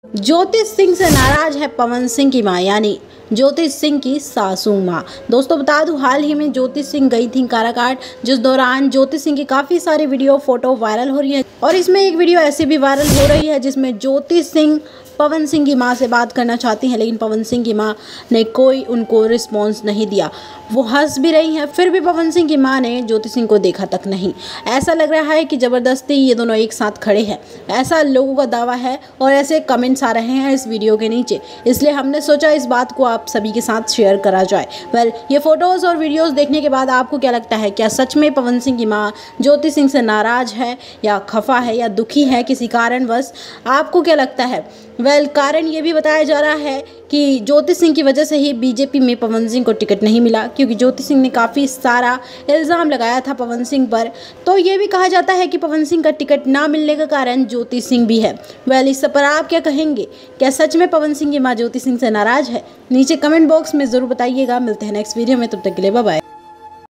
ज्योतिष सिंह से नाराज है पवन सिंह की मां, यानी ज्योतिष सिंह की सासू मां। दोस्तों बता दूं, हाल ही में ज्योतिष सिंह गई थी काराकाट, जिस दौरान ज्योतिष सिंह की काफ़ी सारी वीडियो फोटो वायरल हो रही है। और इसमें एक वीडियो ऐसी भी वायरल हो रही है जिसमें ज्योतिष सिंह पवन सिंह की मां से बात करना चाहती हैं, लेकिन पवन सिंह की मां ने कोई उनको रिस्पॉन्स नहीं दिया। वो हंस भी रही हैं, फिर भी पवन सिंह की मां ने ज्योतिष सिंह को देखा तक नहीं। ऐसा लग रहा है कि ज़बरदस्ती ये दोनों एक साथ खड़े हैं, ऐसा लोगों का दावा है और ऐसे कमेंट्स आ रहे हैं इस वीडियो के नीचे। इसलिए हमने सोचा इस बात को आप सभी के साथ शेयर करा जाए। ये फ़ोटोज़ और वीडियोज़ देखने के बाद आपको क्या लगता है? क्या सच में पवन सिंह की माँ ज्योतिष सिंह से नाराज़ है, या खफा है, या दुखी है किसी कारणवश? आपको क्या लगता है? कारण ये भी बताया जा रहा है कि ज्योतिष सिंह की वजह से ही बीजेपी में पवन सिंह को टिकट नहीं मिला, क्योंकि ज्योतिष सिंह ने काफ़ी सारा इल्ज़ाम लगाया था पवन सिंह पर। तो ये भी कहा जाता है कि पवन सिंह का टिकट ना मिलने का कारण ज्योतिष सिंह भी है। इस पर आप क्या कहेंगे? क्या सच में पवन सिंह की मां ज्योतिष सिंह से नाराज़ है? नीचे कमेंट बॉक्स में ज़रूर बताइएगा। मिलते हैं नेक्स्ट वीडियो में, तब तक के लिए बाय बाय।